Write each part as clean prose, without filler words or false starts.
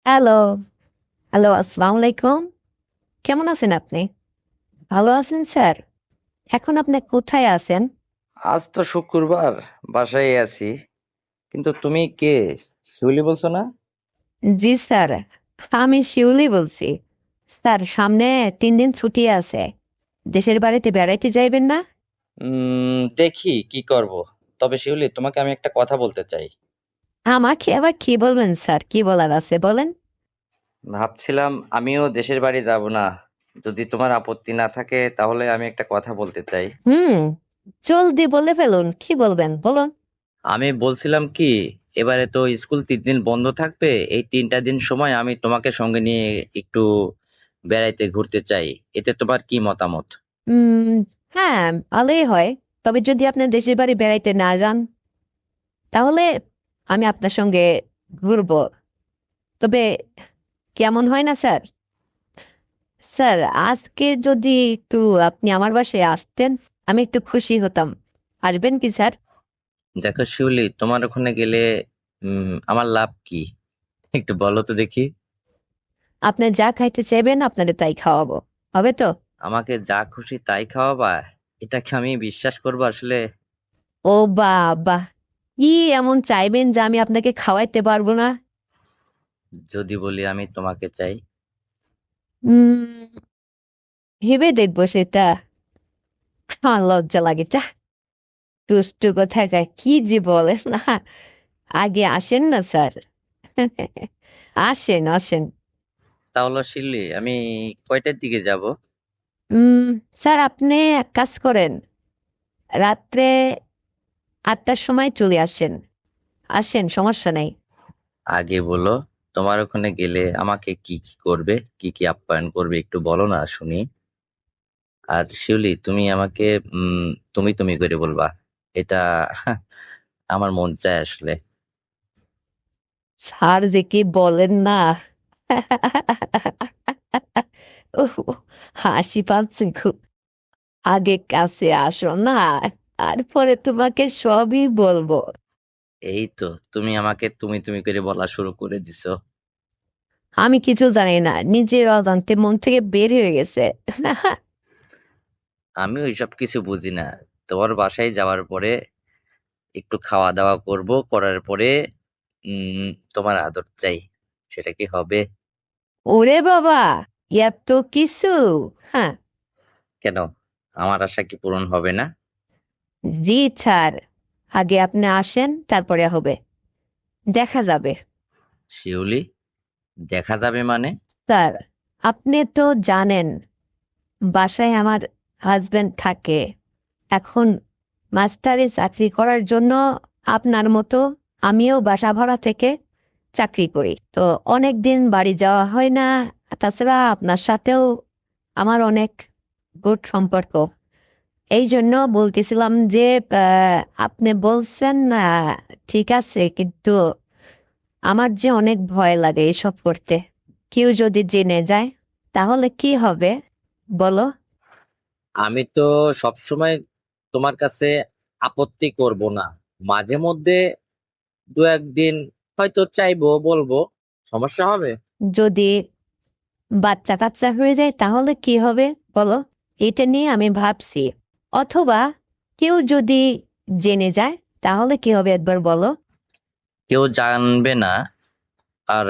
Hello, hello, আসসালামু আলাইকুম। কেমন আছেন আপনি? ভালো আছেন স্যার? এখন আপনি কোথায় আছেন? আজ তো শুক্রবার, বাসায় আছি। কিন্তু তুমি কে? শিউলি বলছো না? জি স্যার, আমি শিউলি বলছি। স্যার সামনে ৩ দিন ছুটি আছে। দেশের বাড়িতে বেড়াইতে যাইবেন না? দেখি কি করব। তবে শিউলি, তোমাকে আমি একটা কথা বলতে চাই। আমাকে আবার কি বলবেন স্যার? কি বলার আছে বলেন? ভাবছিলাম আমিও দেশের বাড়ি যাব না। যদি তোমার আপত্তি না থাকে তাহলে আমি একটা কথা বলতে চাই। হুম, জলদি বলে ফেলুন। কি বলবেন? বলুন। আমি বলছিলাম কি, এবারে তো স্কুল 3 দিন বন্ধ থাকবে। এই 3টা দিন সময় আমি তোমাকে সঙ্গে নিয়ে একটু বেড়াইতে ঘুরতে চাই। এতে তোমার কি মতামত? উম হ্যাঁ, ভালোই হয়। তবে যদি আপনার দেশের বাড়ি বেড়াইতে না যান, তাহলে আমি আপনার সঙ্গে ঘুরবো। তবে কেমন হয় না স্যার? স্যার, আজকে যদি একটু আপনি আমার বাসায় আসতেন, আমি একটু খুশি হতাম। আসবেন কি স্যার? দেখো শিউলি, তোমার ওখানে গেলে আমার লাভ কি? একটু বলো তো দেখি। আপনি যা খাইতে চাইবেন আপনারে তাই খাওয়াবো। হবে তো? আমাকে যা খুশি তাই খাওয়াবা? এটাকে আমি বিশ্বাস করবো আসলে? ও বাবা! কি এমন চাইবেন যে আমি আপনাকে খাওয়াইতে পারবো না? যদি বলি আমি তোমাকে চাই? উম ভেবে দেখবো সেটা। আমার লজ্জা লাগে। যা, দুষ্টু কোথাকার, কি যে বলেন না। আগে আসেন না স্যার। আসেন, আসেন। তাহলে শিউলি, আমি কয়টার দিকে যাব? উম স্যার, আপনি এক কাজ করেন। রাত্রে ৮টার সময় চলে আসেন। আসেন, সমস্যা নাই। আগে বলো, তোমার ওখানে গেলে আমাকে কি কি করবে, কি কি আপ্যায়ন করবে একটু বলো না শুনি। আর শিউলি, তুমি আমাকে তুমি তুমি করে বলবা। এটা আমার মন চায় আসলে। স্যার যে কি বলেন না। উহ, হাসি পাচ্ছে খুব। আগে কাছে আসো না, তারপরে তোমাকে সবই বলবো। এই তো, তুমি আমাকে তুমি তুমি করে বলা শুরু করে দিছো। আমি কিছু জানি না, নিজের অজান্তে মন থেকে বের হয়ে গেছে। আমি ওইসব কিছু বুঝি না। তোমার বাসায় যাওয়ার পরে একটু খাওয়া দাওয়া করব, করার পরে উম তোমার আদর চাই। সেটা কি হবে? ওরে বাবা! এত কিছু! হ্যাঁ। কেন, আমার আশা কি পূরণ হবে না? জি স্যার, আগে আপনি আসেন, তারপরে হবে। দেখা যাবে। শিউলি, দেখা যাবে মানে? স্যার, আপনি তো জানেন বাসায় আমার হাজবেন্ড থাকে। এখন মাস্টারি চাকরি করার জন্য আপনার মতো আমিও বাসা ভাড়া থেকে চাকরি করি। তো অনেক দিন বাড়ি যাওয়া হয় না। তাছাড়া আপনার সাথেও আমার অনেক গুড সম্পর্ক। এই জন্য বলতেছিলাম যে আপনি বলছেন না, ঠিক আছে, কিন্তু আমার যে অনেক ভয় লাগে এসব করতে। কেউ যদি জেনে যায়, তাহলে কি হবে বলো? আমি তো সবসময় তোমার কাছে আপত্তি করব না। মাঝে মধ্যে দু একদিন হয়তো চাইবো, বলবো। সমস্যা হবে? যদি বাচ্চা কাচ্চা হয়ে যায় তাহলে কি হবে বলো? এটা নিয়ে আমি ভাবছি। অথবা কেউ যদি জেনে যায়, তাহলে কি হবে একবার বলো? কেউ জানবে না। আর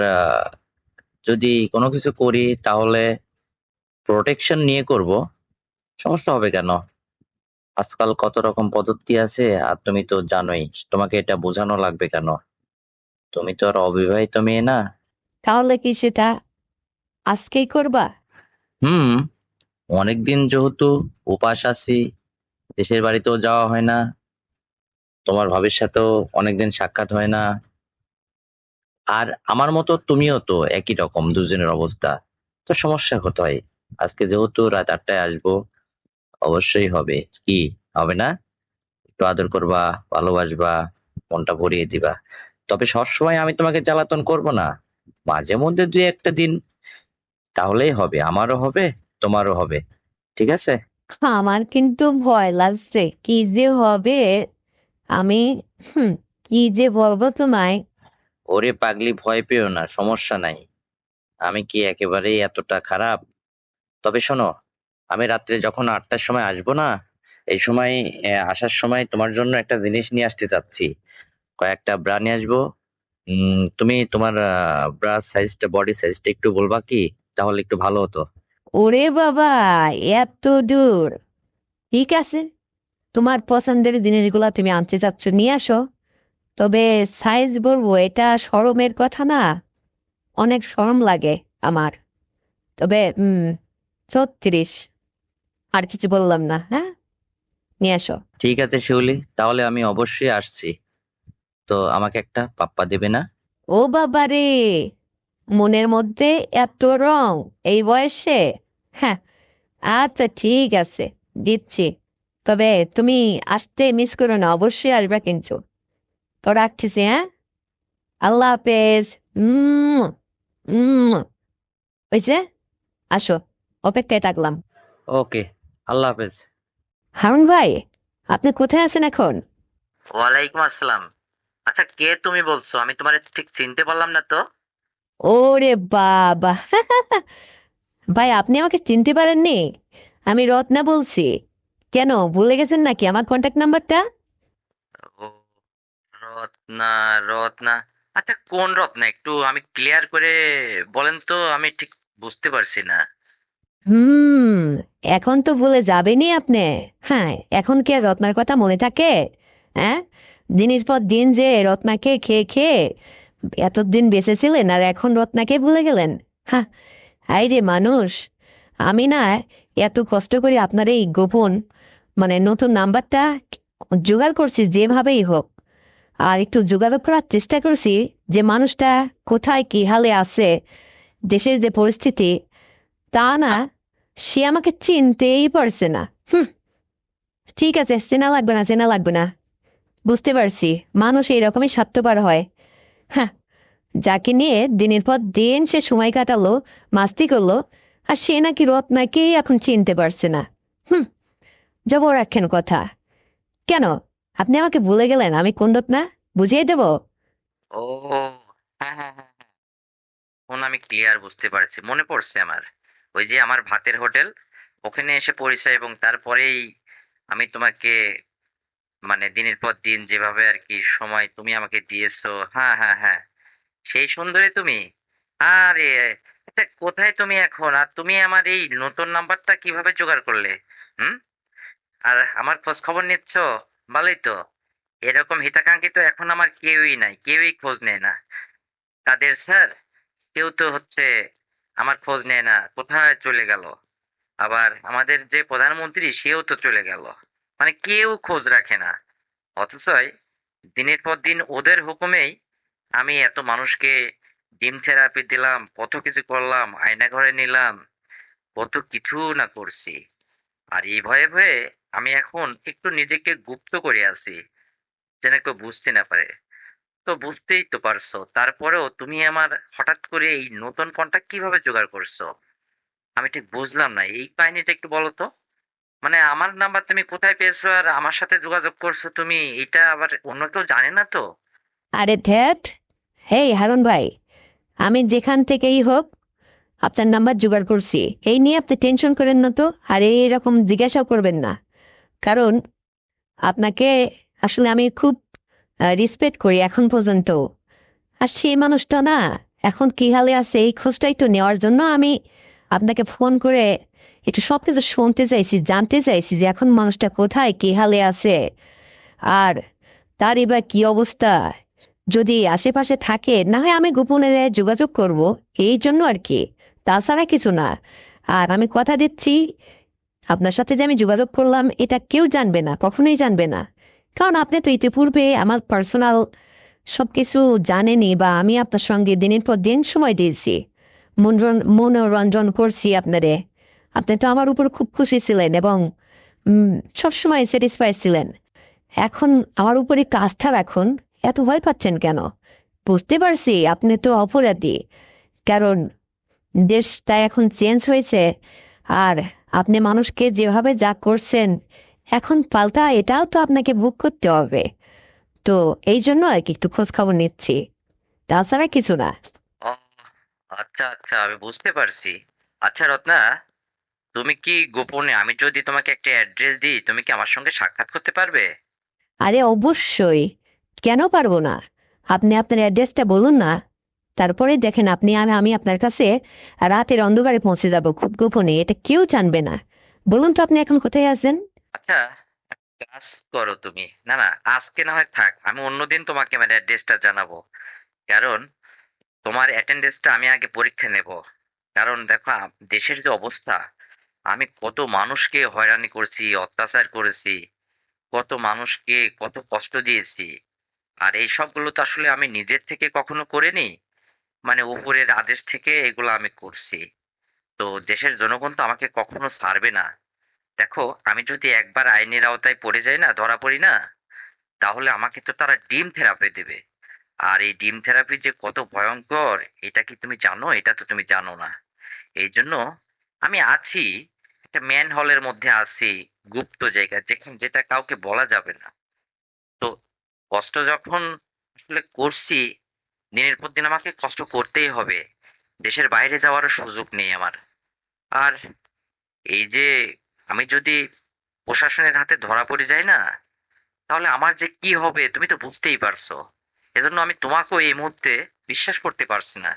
যদি কোনো কিছু করি তাহলে প্রোটেকশন নিয়ে করব। সমস্যা হবে কেন? আজকাল কত রকম পদ্ধতি আছে, আর তুমি তো জানোই। তোমাকে এটা বোঝানো লাগবে কেন? তুমি তো আর অবিবাহিত মেয়ে না। তাহলে কি সেটা আজকেই করবা? হুম। অনেকদিন যেহেতু উপাস আছি, দেশের বাড়িতেও যাওয়া হয় না, তোমার ভাবির সাথেও অনেকদিন সাক্ষাৎ হয় না। আর আমার মতো তুমিও তো একই রকম, দুজনের অবস্থা। তো সমস্যা কোথায়? আজকে যেহেতু রাত 8টায় আসবো, অবশ্যই হবে। কি হবে না? একটু আদর করবা, ভালোবাসবা, মনটা ভরিয়ে দিবা। তবে সবসময় আমি তোমাকে জ্বালাতন করব না। মাঝে মধ্যে দুই একটা দিন, তাহলেই হবে। আমারও হবে, তোমারও হবে। ঠিক আছে? আমার কিন্তু ভয় লাগছে, কি যে হবে। আমি হুম কি যে বলবো তোমায়। ওরে পাগলি, ভয় পেও না, সমস্যা নাই। আমি কি একেবারেই এতটা খারাপ? তবে শোনো, আমি রাত্রে যখন ৮টার সময় আসবো না, এই সময় আসার সময় তোমার জন্য একটা জিনিস নিয়ে আসতে চাচ্ছি। কয়েকটা ব্রা নিয়ে আসবো। তুমি তোমার ব্রা সাইজটা, বডি সাইজটা একটু বলবা কি? তাহলে একটু ভালো হতো। ওরে বাবা, এত দূর! ঠিক আছে, তোমার পছন্দের জিনিসগুলা তুমি আনতে চাচ্ছ, নিয়ে আসো। তবে সাইজ বলবো, এটা শরমের কথা না, অনেক শরম লাগে আমার। তবে ৩৬, আর কিছু বললাম না, হ্যাঁ? নিয়ে আসো। ঠিক আছে শিউলি, তাহলে আমি অবশ্যই আসছি। তো আমাকে একটা পাপ্পা দেবে না? ও বাবা রে, মনের মধ্যে এত রং এই বয়সে! হ্যাঁ, আচ্ছা ঠিক আছে, দিচ্ছি। তবে তুমি আসতে মিস করো না, অবশ্যই আসবে কিন্তু। তো রাখতেছি, হ্যাঁ? আল্লাহ হাফেজ। উম উম ওইছে, আসো, অপেক্ষায় থাকলাম। ওকে, আল্লাহ হাফেজ। হারুন ভাই, আপনি কোথায় আছেন এখন? ওয়ালাইকুম আসসালাম। আচ্ছা, কে তুমি বলছো? আমি তোমার ঠিক চিনতে পারলাম না তো। ওরে বাবা! ভাই, আপনি আমাকে চিনতে পারেননি? আমি রত্না বলছি। কেন, ভুলে গেছেন নাকি আমার কন্ট্যাক্ট নাম্বারটা? ও, রত্না, রত্না। আচ্ছা, কোন রত্না? একটু আমি ক্লিয়ার করে বলেন তো, আমি ঠিক বুঝতে পারছি না। হুম, এখন তো ভুলে যাবেনই আপনি। হ্যাঁ, এখন কি আর রত্নার কথা মনে থাকে? হ্যাঁ, দিনের পর দিন যে রত্নাকে খেয়ে খেয়ে এতদিন বেঁচেছিলেন, আর এখন রত্নাকে ভুলে গেলেন? হ্যাঁ, হাই রে মানুষ! আমি না এত কষ্ট করে আপনার এই গোপন মানে নতুন নাম্বারটা জোগাড় করছি যেভাবেই হোক। আর একটু যোগাযোগ করার চেষ্টা করছি যে মানুষটা কোথায় কি হালে আছে, দেশের যে পরিস্থিতি, তা না, সে আমাকে চিনতেই পারছে না। ঠিক আছে, চেনা লাগবে না, চেনা লাগবে না। বুঝতে পারছি, মানুষ এইরকমই স্বার্থপর হয়। হ্যাঁ, যাকে নিয়ে দিনের পর দিন সে সময় কাটালো, মাস্তি করলো, আর সে নাকি রত্নাকেই এখন চিনতে পারছে না। হুম, যাব রাখেন কথা। কেন, আপনি আমাকে ভুলে গেলেন? আমি কোন রত্না, বুঝিয়ে দেব? ও, হ্যাঁ হ্যাঁ হ্যাঁ, এখন আমি ক্লিয়ার বুঝতে পারছি, মনে পড়ছে আমার। ওই যে আমার ভাতের হোটেল, ওখানে এসে পরিচয়, এবং তারপরেই আমি তোমাকে, মানে দিনের পর দিন যেভাবে আর কি সময় তুমি আমাকে দিয়েছো। হ্যাঁ হ্যাঁ হ্যাঁ, সেই সুন্দরী তুমি। আরে, এটা কোথায় তুমি এখন? আর তুমি আমার এই নতুন নাম্বারটা কিভাবে জোগাড় করলে? হুম? আর আমার খোঁজ খবর নিচ্ছ? ভালোই তো। এরকম হিতাকাঙ্ক্ষী তো এখন আমার কেউই নাই, কেউই খোঁজ নেয় না। কাদের স্যার, কেউ তো হচ্ছে আমার খোঁজ নেয় না, কোথায় চলে গেল? আবার আমাদের যে প্রধানমন্ত্রী, সেও তো চলে গেল। মানে কেউ খোঁজ রাখে না। অথচ দিনের পর দিন ওদের হুকুমেই আমি এত মানুষকে ডিম থেরাপি দিলাম, কত কিছু করলাম, আয়না ঘরে নিলাম, কত কিছু না করছি। আর এই ভয়ে ভয়ে আমি এখন একটু নিজেকে গুপ্ত করে আছি, যেন কেউ বুঝতে না পারে। তো বুঝতেই তো পারছো, তারপরেও তুমি আমার হঠাৎ করে এই নতুন কন্টাক্ট কিভাবে জোগাড় করছো? আমি ঠিক বুঝলাম না, এই কাহিনীটা একটু বলো তো। মানে আমার নাম্বার তুমি কোথায় পেয়েছো, আর আমার সাথে যোগাযোগ করছো তুমি, এটা আবার অন্য কেউ জানে না তো? আরে ধ্যাট! হেই হারুন ভাই, আমি যেখান থেকেই হোক আপনার নাম্বার জোগাড় করছি, এই নিয়ে আপনি টেনশন করেন না তো। আর এইরকম জিজ্ঞাসাও করবেন না, কারণ আপনাকে আসলে আমি খুব রেসপেক্ট করি এখন পর্যন্ত। আর সেই মানুষটা না এখন কি হালে আছে, এই খোঁজটা একটু নেওয়ার জন্য আমি আপনাকে ফোন করে একটু সবকিছু শুনতে চাইছি, জানতে চাইছি যে এখন মানুষটা কোথায় কি হালে আছে, আর তার এবার কি অবস্থা। যদি আশেপাশে থাকে, না হয় আমি গোপনে যোগাযোগ করব, এই জন্য আর কি, তাছাড়া কিছু না। আর আমি কথা দিচ্ছি, আপনার সাথে যে আমি যোগাযোগ করলাম এটা কেউ জানবে না, কখনোই জানবে না। কারণ আপনি তো ইতিপূর্বে আমার পার্সোনাল সবকিছু জানেনই, বা আমি আপনার সঙ্গে দিনের পর দিন সময় দিয়েছি, মনোরঞ্জন করছি আপনারে। আপনি তো আমার উপর খুব খুশি ছিলেন এবং সবসময় স্যাটিসফাই ছিলেন। এখন আমার উপরে আস্থা রাখুন, এত ভয় পাচ্ছেন কেন? বুঝতে পারছি আপনি তো অপরাধী, কারণ দেশটা এখন চেঞ্জ হয়েছে। আর আপনি মানুষকে যেভাবে যা করছেন, এখন পাল্টা এটাও তো আপনাকে ভোগ করতে হবে। তো এই জন্য আর কি একটু খোঁজ খবর নিচ্ছি, তাছাড়া কিছু না। ও, আচ্ছা আচ্ছা, আমি বুঝতে পারছি। আচ্ছা রত্না, তুমি কি গোপনে, আমি যদি তোমাকে একটা অ্যাড্রেস দিই, তুমি কি আমার সঙ্গে সাক্ষাৎ করতে পারবে? আরে অবশ্যই, কেন পারবো না? আপনি আপনার অ্যাড্রেসটা বলুন না, তারপরে দেখেন আপনি আমি আপনার কাছে রাতের অন্ধকারে পৌঁছে যাব খুব গোপনে, এটা কেউ জানবে না। বলুন তো আপনি এখন কোথায় আছেন? আচ্ছা, কাজ করো তুমি। না না, আজকে না হয় থাক, আমি অন্যদিন তোমাকে আমার অ্যাড্রেসটা জানাবো। কারণ তোমার অ্যাটেন্ডেন্সটা আমি আগে পরীক্ষা নেব। কারণ দেখো, দেশের যে অবস্থা, আমি কত মানুষকে হয়রানি করছি, অত্যাচার করেছি, কত মানুষকে কত কষ্ট দিয়েছি। আর এই সবগুলো তো আসলে আমি নিজের থেকে কখনো করিনি, মানে উপরের আদেশ থেকে এগুলো আমি করছি। তো দেশের জনগণ তো আমাকে কখনো ছাড়বে না। দেখো, আমি যদি একবার আইনের আওতায় পড়ে যাই না, ধরা পড়ি না, তাহলে আমাকে তো তারা ডিম থেরাপি দেবে। আর এই ডিম থেরাপি যে কত ভয়ঙ্কর, এটা কি তুমি জানো? এটা তো তুমি জানো না। এই জন্য আমি আছি, একটা ম্যান হলের মধ্যে আছি, গুপ্ত জায়গায়, যেখানে যেটা কাউকে বলা যাবে না। তো কষ্ট যখন আসলে করছি, দিনের পর দিন আমাকে কষ্ট করতেই হবে। দেশের বাইরে যাওয়ারও সুযোগ নেই আমার। আর এই যে আমি যদি প্রশাসনের হাতে ধরা পড়ে যাই না, তাহলে আমার যে কি হবে তুমি তো বুঝতেই পারছো। এজন্য আমি তোমাকেও এই মুহূর্তে বিশ্বাস করতে পারছি না।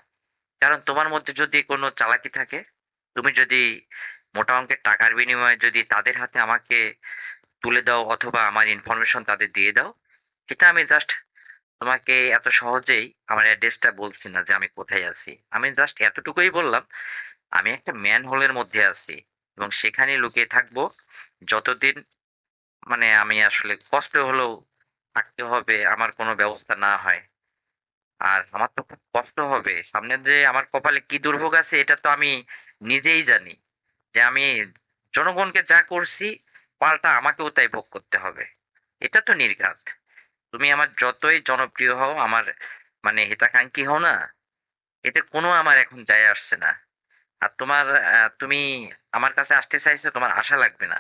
কারণ তোমার মধ্যে যদি কোনো চালাকি থাকে, তুমি যদি মোটা অঙ্কের টাকার বিনিময়ে যদি তাদের হাতে আমাকে তুলে দাও অথবা আমার ইনফরমেশন তাদের দিয়ে দাও, এটা আমি জাস্ট তোমাকে এত সহজেই আমার অ্যাড্রেসটা বলছি না যে আমি কোথায় আছি। আমি জাস্ট এতটুকুই বললাম, আমি একটা ম্যান হোলের মধ্যে আছি এবং সেখানে লুকিয়ে থাকবো যতদিন, মানে আমি আসলে কষ্ট হলেও থাকতে হবে, আমার কোনো ব্যবস্থা না হয়। আর আমার তো খুব কষ্ট হবে, সামনে যে আমার কপালে কি দুর্ভোগ আছে এটা তো আমি নিজেই জানি। যে আমি জনগণকে যা করছি, পাল্টা আমাকেও তাই ভোগ করতে হবে। এটা তো নির্ঘাত। তুমি আমার যতই জনপ্রিয় হও, আমার মানে হিতাকাঙ্ক্ষী হও না, এতে কোনো আমার এখন যায় আসছে না। আর তোমার তুমি আমার কাছে আসতে চাইছো, তোমার আশা লাগবে না।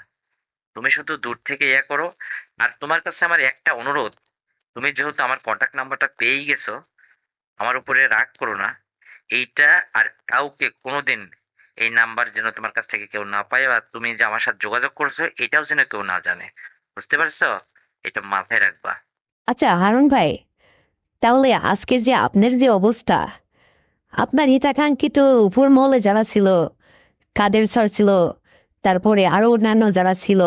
তুমি শুধু দূর থেকে ইয়ে করো। আর তোমার কাছে আমার একটা অনুরোধ, তুমি যেহেতু আমার কন্টাক্ট নাম্বারটা পেয়েই গেছো, আমার উপরে রাগ করো না। এইটা আর কাউকে কোনোদিন, এই নাম্বার যেন তোমার কাছ থেকে কেউ না পায়, আর তুমি যে আমার সাথে যোগাযোগ করছো এটাও যেন কেউ না জানে। বুঝতে পারছো? এটা মাথায় রাখবা। আচ্ছা হারুন ভাই, তাহলে আজকে যে আপনার যে অবস্থা, আপনার হিতাকাঙ্ক্ষিত উপর মহলে যারা ছিল, কাদের স্যার ছিল, তারপরে আরো অন্যান্য যারা ছিল,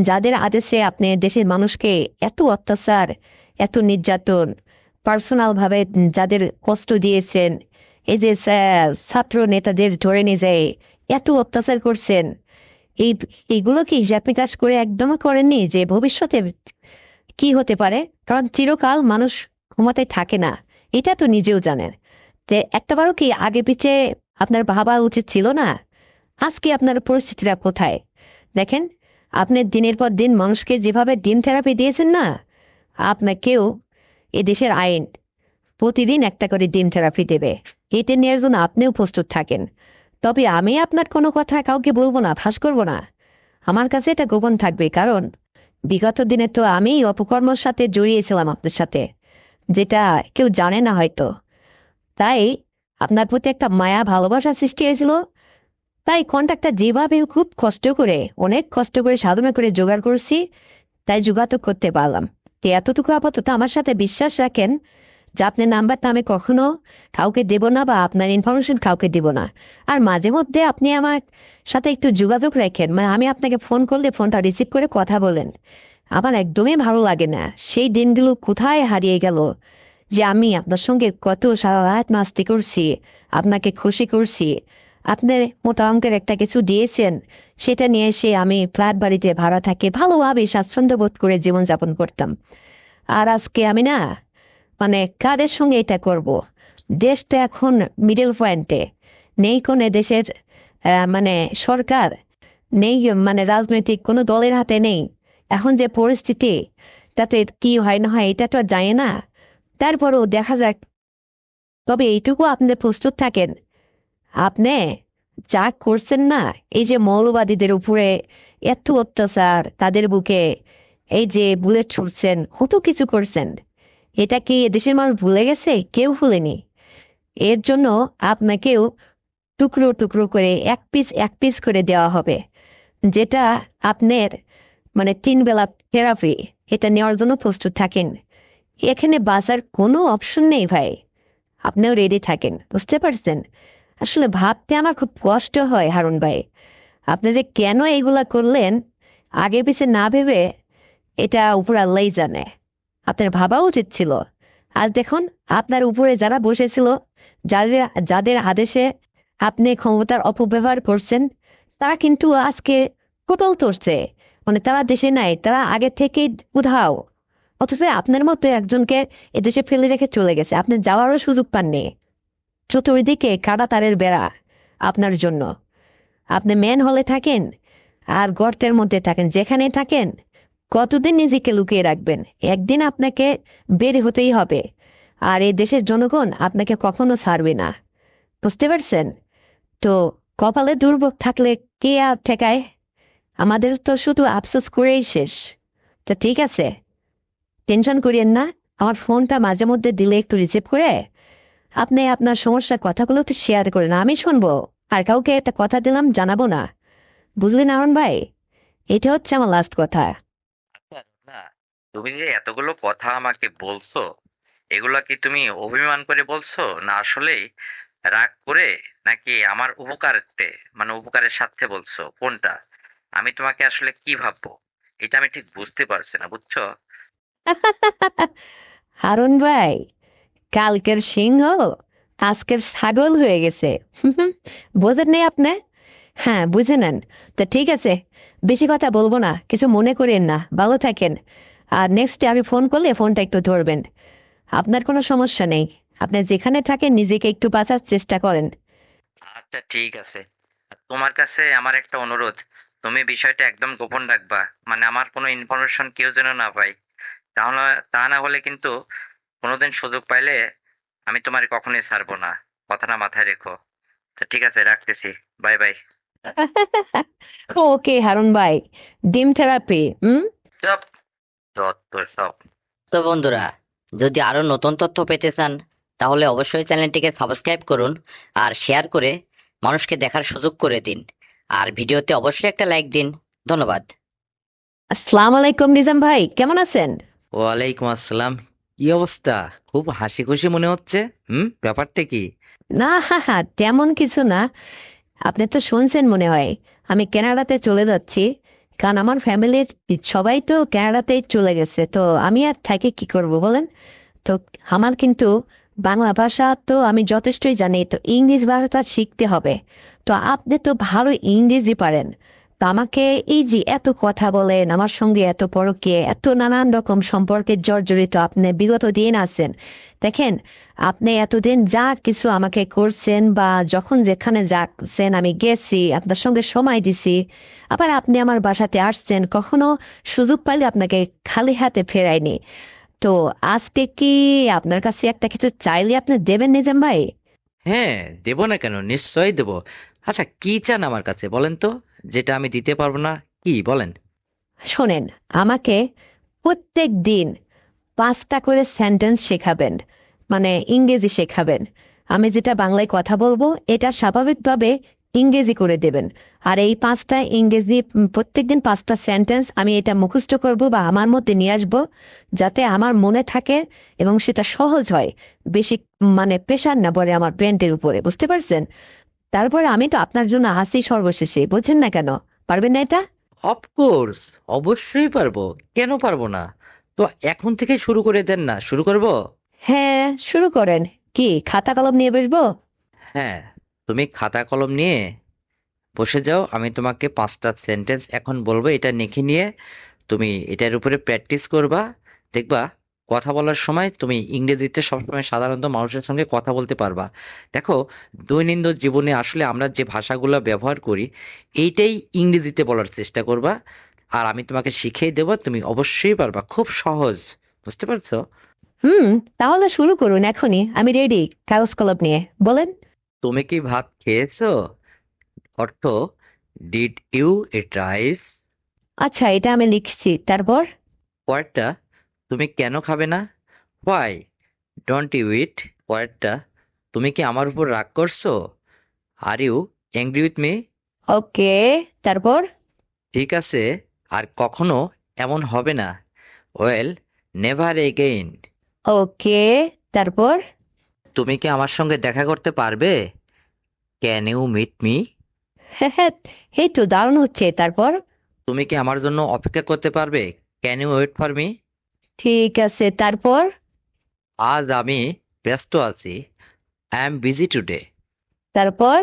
যাদের আদেশে আপনি দেশের মানুষকে এত অত্যাচার, এত নির্যাতন, পার্সোনাল ভাবে যাদের কষ্ট দিয়েছেন, এই যে ছাত্র নেতাদের ধরে নিয়ে যায় এত অত্যাচার করছেন, এই এইগুলো কি হিসাব নিকাশ করে একদমই করেননি যে ভবিষ্যতে কি হতে পারে? কারণ চিরকাল মানুষ ক্ষমতায় থাকে না, এটা তো নিজেও জানেন। তে একটাবারও কি আগে পিছে আপনার ভাবা উচিত ছিল না? আজকে আপনার পরিস্থিতিটা কোথায় দেখেন। আপনি দিনের পর দিন মানুষকে যেভাবে ডিম থেরাপি দিয়েছেন না, আপনাকেও এদেশের আইন প্রতিদিন একটা করে ডিম থেরাপি দেবে। এটা নেওয়ার জন্য আপনিও প্রস্তুত থাকেন। তবে আমি আপনার কোনো কথা কাউকে বলবো না, ফাঁস করব না। আমার কাছে এটা গোপন থাকবে, কারণ বিগত দিনে তো আমি অপকর্মের সাথে জড়িয়েছিলাম আপনার সাথে, যেটা কেউ জানে না হয়তো। তাই আপনার প্রতি একটা মায়া ভালোবাসা সৃষ্টি হয়েছিল। তাই কন্ট্রাক্টটা যেভাবে খুব কষ্ট করে, অনেক কষ্ট করে সাধনা করে জোগাড় করছি, তাই যোগাযোগ করতে পারলাম। তো এতটুকু আপাতত আমার সাথে বিশ্বাস রাখেন যে আপনার নাম্বারটা আমি কখনো কাউকে দেব না, বা আপনার ইনফরমেশন কাউকে দেব না। আর মাঝে মধ্যে আপনি আমার সাথে একটু যোগাযোগ রাখেন, মানে আমি আপনাকে ফোন করলে ফোনটা রিসিভ করে কথা বলেন। আমার একদমই ভালো লাগে না সেই দিনগুলো কোথায় হারিয়ে গেল, যে আমি আপনার সঙ্গে কত সারা রাত মাস্তি করছি, আপনাকে খুশি করছি, আপনি মোটা অঙ্কের একটা কিছু দিয়েছেন, সেটা নিয়ে এসে আমি ফ্ল্যাট বাড়িতে ভাড়া থাকে ভালোভাবে স্বাচ্ছন্দ্য বোধ করে জীবনযাপন করতাম। আর আজকে আমি না, মানে কাদের সঙ্গে এটা করব? দেশটা এখন মিডল পয়েন্টে, নেই কোন দেশের মানে সরকার, নেই মানে রাজনৈতিক কোনো দলের হাতে নেই। এখন যে পরিস্থিতি, তাতে কি হয় না হয় এটা তো আর জানে না। তারপরেও দেখা যাক। তবে এইটুকু আপনি প্রস্তুত থাকেন, আপনি যা করছেন না, এই যে মৌলবাদীদের উপরে এত অত্যাচার, তাদের বুকে এই যে বুলেট ছুড়ছেন, কত কিছু করছেন, এটা কি দেশের মানুষ ভুলে গেছে? কেউ ভুলেনি। এর জন্য আপনাকেও টুকরো টুকরো করে এক পিস করে দেওয়া হবে, যেটা আপনার মানে 3 বেলা থেরাপি এটা নেওয়ার জন্য প্রস্তুত থাকেন। এখানে বাঁচার কোনো অপশন নেই ভাই, আপনিও রেডি থাকেন, বুঝতে পারছেন? আসলে ভাবতে আমার খুব কষ্ট হয় হারুন ভাই, আপনি যে কেন এইগুলা করলেন আগে পিছে না ভেবে, এটা উপর আল্লাহই জানে। আপনার ভাবা উচিত ছিল। আজ দেখুন, আপনার উপরে যারা বসেছিল, যাদের যাদের আদেশে আপনি ক্ষমতার অপব্যবহার করছেন, তারা কিন্তু আজকে টোটল ধরছে, মানে তারা দেশে নাই, তারা আগে থেকেই উধাও। অথচ আপনার মতো একজনকে এদেশে ফেলে রেখে চলে গেছে, আপনি যাওয়ারও সুযোগ পাননি। চতুর্দিকে কাটা তারের বেড়া আপনার জন্য। আপনি ম্যান হলে থাকেন আর গর্তের মধ্যে থাকেন, যেখানে থাকেন কতদিন নিজেকে লুকিয়ে রাখবেন? একদিন আপনাকে বের হতেই হবে, আর এই দেশের জনগণ আপনাকে কখনো ছাড়বে না, বুঝতে পারছেন? তো কপালে দুর্ভোগ থাকলে কে আর ঠেকায়? আমাদের তো শুধু আফসোস করেই শেষ। তো ঠিক আছে, টেনশন করিয়েন না, আমার ফোনটা মাঝে মধ্যে দিলে একটু রিসিভ করে আপনি আপনার সমস্যার কথাগুলো একটু শেয়ার করেন, আমি শুনবো। আর কাউকে একটা কথা দিলাম, জানাবো না, বুঝলেন আরুন ভাই? এটা হচ্ছে আমার লাস্ট কথা। আচ্ছা, না, তুমি যে এতগুলো কথা আমাকে বলছো, এগুলা কি তুমি অভিমান করে বলছো, না আসলেই রাগ করে, নাকি আমার উপকারার্থে, মানে উপকারের স্বার্থে বলছো, কোনটা? আমি তোমাকে আসলে কি ভাববো, এটা আমি ঠিক বুঝতে পারছি না, বুঝছো? হারুন ভাই, কালকের সিংহ আজকের ছাগল হয়ে গেছে। বোঝেন নেই আপনি? হ্যাঁ, বুঝে নেন। তা ঠিক আছে, বেশি কথা বলবো না, কিছু মনে করেন না, ভালো থাকেন। আর নেক্সটে আমি ফোন করলে ফোনটা একটু ধরবেন। আপনার কোনো সমস্যা নেই, আপনি যেখানে থাকেন নিজেকে একটু বাঁচার চেষ্টা করেন। আচ্ছা, ঠিক আছে। আর তোমার কাছে আমার একটা অনুরোধ, তুমি বিষয়টা একদম গোপন রাখবা, মানে আমার কোনো ইনফরমেশন কেউ যেন না পায়। তাহলে, তা না হলে কিন্তু কোনোদিন সুযোগ পাইলে আমি তোমার কখনোই ছাড়বো না। কথাটা মাথায় রেখো। তো ঠিক আছে, রাখতেছি। Bye bye. ওকে হারুন ভাই, ডিম থেরাপি। সব যত সব। তো বন্ধুরা, যদি আরো নতুন তথ্য পেতে চান তাহলে অবশ্যই চ্যানেলটিকে সাবস্ক্রাইব করুন আর শেয়ার করে মানুষকে দেখার সুযোগ করে দিন। আর ভিডিওতে অবশ্যই একটা লাইক দিন। ধন্যবাদ। আসসালামু আলাইকুম নিজাম ভাই, কেমন আছেন? ওয়ালাইকুম আসসালাম। কি অবস্থা? খুব হাসি খুশি মনে হচ্ছে। ব্যাপারটা কি? না, হা হা, তেমন কিছু না। আপনি তো শুনছেন মনে হয়, আমি কানাডাতে চলে যাচ্ছি, কারণ আমার ফ্যামিলির সবাই তো কানাডাতেই চলে গেছে, তো আমি আর থাকি কি করব বলেন? তো আমার কিন্তু বাংলা ভাষা তো আমি যথেষ্টই জানি, তো ইংলিশ ভাষাটা শিখতে হবে। তো আপনি তো ভালো ইংরেজি পারেন, তো আমাকে এই যে এত কথা বলেন আমার সঙ্গে, এত পরকে এত নানান রকম সম্পর্কে জর্জরিত আপনি বিগত দিন আছেন, দেখেন, আপনি এতদিন যা কিছু আমাকে করছেন বা যখন যেখানে যাচ্ছেন আমি গেছি, আপনার সঙ্গে সময় দিছি, আবার আপনি আমার বাসাতে আসছেন, কখনো সুযোগ পাইলে আপনাকে খালি হাতে ফেরাইনি। তো আজকে কি আপনার কাছে একটা কিছু চাইলে আপনি দেবেন নিজাম ভাই? হ্যাঁ, দেব না কেন? নিশ্চয়ই দেব। আচ্ছা, কি চান আমার কাছে বলেন তো, যেটা আমি দিতে পারবো না? কি বলেন? শোনেন, আমাকে প্রত্যেক দিন 5টা করে সেন্টেন্স শেখাবেন, মানে ইংরেজি শেখাবেন। আমি যেটা বাংলায় কথা বলবো এটা স্বাভাবিকভাবে ইংরেজি করে দেবেন। আর এই 5টা ইংরেজি প্রত্যেকদিন 5টা সেন্টেন্স আমি এটা মুখস্থ করব বা আমার মধ্যে নিয়ে আসবো, যাতে আমার মনে থাকে এবং সেটা সহজ হয়, বেশি মানে প্রেশার না পড়ে আমার ব্রেনটের উপরে, বুঝতে পারছেন? তারপরে আমি তো আপনার জন্য আসি সর্বশেষে, বুঝছেন না কেন? পারবেন না এটা? অফকোর্স, অবশ্যই পারবো। কেন পারবো না? তো এখন থেকে শুরু করে দেন না, শুরু করব? হ্যাঁ, শুরু করেন। কি খাতা কলম নিয়ে বসবো? হ্যাঁ, তুমি খাতা কলম নিয়ে বসে যাও। আমি তোমাকে 5টা সেন্টেন্স এখন বলবো, এটা লিখে নিয়ে তুমি এটার উপরে প্র্যাকটিস করবা। দেখবা কথা বলার সময় তুমি ইংরেজিতে সবসময় সাধারণত মানুষের সঙ্গে কথা বলতে পারবা। দেখো, দৈনন্দিন জীবনে আসলে আমরা যে ভাষাগুলো ব্যবহার করি, এইটাই ইংরেজিতে বলার চেষ্টা করবা। আর আমি তোমাকে শিখিয়ে দেবো, তুমি অবশ্যই পারবা, খুব সহজ। বুঝতে পারছো? হুম, তাহলে শুরু করুন এখনই, আমি রেডি কাগজ কলম নিয়ে, বলেন। তুমি কি ভাত খেয়েছো? অর্থ, ডিড ইউ ইট রাইস? আচ্ছা, এটা আমি লিখছি, তারপর? পরেরটা, তুমি কেন খাবে না? Why don't you eat? পরেরটা, তুমি কি আমার উপর রাগ করছো? Are you angry with me? Okay, তারপর? ঠিক আছে, আর কখনো এমন হবে না। Well, never again. ওকে, তারপর? তুমি কি আমার সঙ্গে দেখা করতে পারবে? Can you meet me? হ্যাঁ, এই তো দারুণ হচ্ছে। তারপর? তুমি কি আমার জন্য অপেক্ষা করতে পারবে? Can you wait for me? ঠিক আছে, তারপর? আজ আমি ব্যস্ত আছি। I am busy today. তারপর?